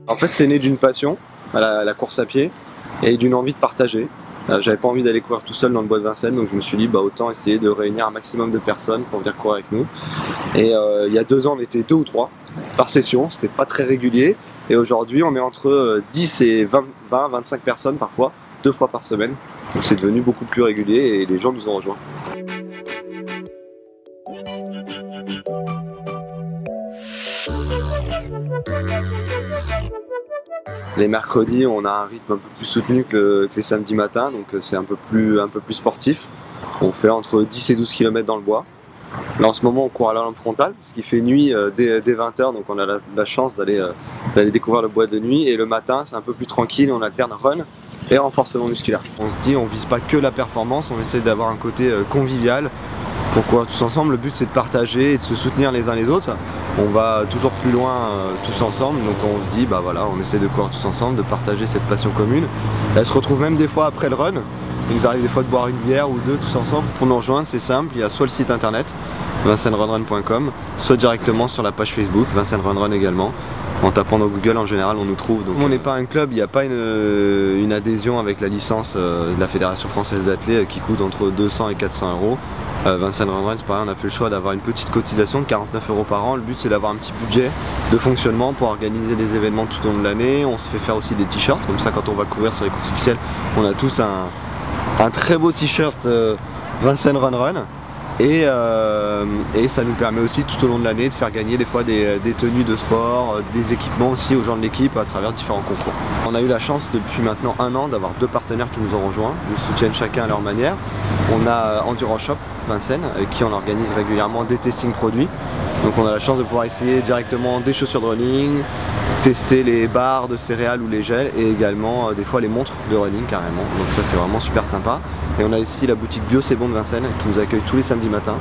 En fait, c'est né d'une passion, la course à pied, et d'une envie de partager. J'avais pas envie d'aller courir tout seul dans le bois de Vincennes, donc je me suis dit bah autant essayer de réunir un maximum de personnes pour venir courir avec nous. Et il y a 2 ans, on était 2 ou 3 par session, c'était pas très régulier. Et aujourd'hui, on est entre 10 et 25 personnes parfois, 2 fois par semaine. Donc c'est devenu beaucoup plus régulier et les gens nous ont rejoints. Les mercredis, on a un rythme un peu plus soutenu que les samedis matins, donc c'est un peu plus sportif. On fait entre 10 et 12 km dans le bois. Là en ce moment on court à la lampe frontale, parce qu'il fait nuit dès 20 h, donc on a la chance d'aller découvrir le bois de nuit. Et le matin c'est un peu plus tranquille, on alterne run et renforcement musculaire. On se dit on vise pas que la performance, on essaie d'avoir un côté convivial pour courir tous ensemble. Le but c'est de partager et de se soutenir les uns les autres. On va toujours plus loin tous ensemble, donc on se dit bah voilà, on essaie de courir tous ensemble, de partager cette passion commune. Elle se retrouve même des fois après le run. Il nous arrive des fois de boire une bière ou deux tous ensemble. Pour nous rejoindre, c'est simple, il y a soit le site internet vincennenrunrun.com, soit directement sur la page Facebook Vincennes Run Run également. En tapant dans Google, en général, on nous trouve. Donc, on n'est pas un club, il n'y a pas une adhésion avec la licence de la Fédération Française d'Athlé qui coûte entre 200 et 400 €. Vincennes Run Run, c'est pareil, on a fait le choix d'avoir une petite cotisation de 49 € par an. Le but, c'est d'avoir un petit budget de fonctionnement pour organiser des événements tout au long de l'année. On se fait faire aussi des t-shirts, comme ça, quand on va courir sur les courses officielles, on a tous un très beau t-shirt Vincennes Run Run. Et ça nous permet aussi tout au long de l'année de faire gagner des fois des tenues de sport, des équipements aussi aux gens de l'équipe à travers différents concours. On a eu la chance depuis maintenant 1 an d'avoir 2 partenaires qui nous ont rejoints, nous soutiennent chacun à leur manière. On a Enduro Shop Vincennes avec qui on organise régulièrement des testings produits. Donc on a la chance de pouvoir essayer directement des chaussures de running, tester les barres de céréales ou les gels et également des fois les montres de running carrément. Donc ça c'est vraiment super sympa. Et on a ici la boutique Bio C'est Bon de Vincennes qui nous accueille tous les samedis matins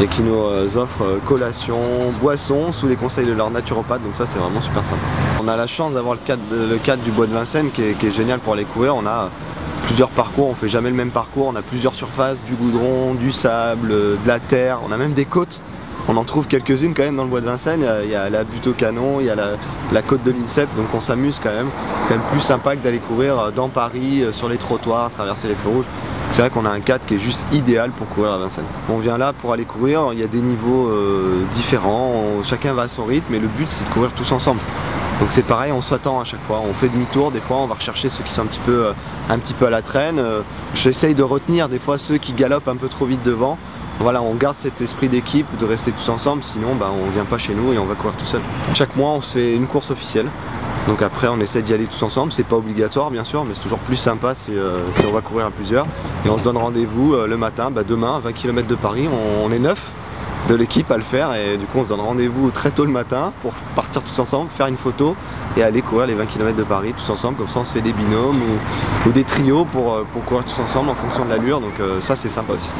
et qui nous offre collation, boissons sous les conseils de leur naturopathe. Donc ça c'est vraiment super sympa. On a la chance d'avoir le cadre du bois de Vincennes qui est génial pour aller courir. On a plusieurs parcours, on fait jamais le même parcours, on a plusieurs surfaces, du goudron, du sable, de la terre, on a même des côtes. On en trouve quelques-unes quand même dans le bois de Vincennes. Il y a la butte au canon, il y a la côte de l'INSEP, donc on s'amuse quand même. C'est quand même plus sympa que d'aller courir dans Paris, sur les trottoirs, traverser les feux rouges. C'est vrai qu'on a un cadre qui est juste idéal pour courir à Vincennes. On vient là pour aller courir, il y a des niveaux différents, chacun va à son rythme, mais le but c'est de courir tous ensemble. Donc c'est pareil, on s'attend à chaque fois, on fait demi-tour, des fois on va rechercher ceux qui sont un petit peu à la traîne. J'essaye de retenir des fois ceux qui galopent un peu trop vite devant. Voilà, on garde cet esprit d'équipe, de rester tous ensemble, sinon bah, on vient pas chez nous et on va courir tout seul. Chaque mois on se fait une course officielle, donc après on essaie d'y aller tous ensemble, c'est pas obligatoire bien sûr, mais c'est toujours plus sympa si on va courir à plusieurs. Et on se donne rendez-vous le matin, bah, demain, 20 km de Paris, on est 9 de l'équipe à le faire et du coup on se donne rendez-vous très tôt le matin pour partir tous ensemble, faire une photo et aller courir les 20 km de Paris tous ensemble. Comme ça on se fait des binômes ou des trios pour courir tous ensemble en fonction de l'allure, donc ça c'est sympa aussi.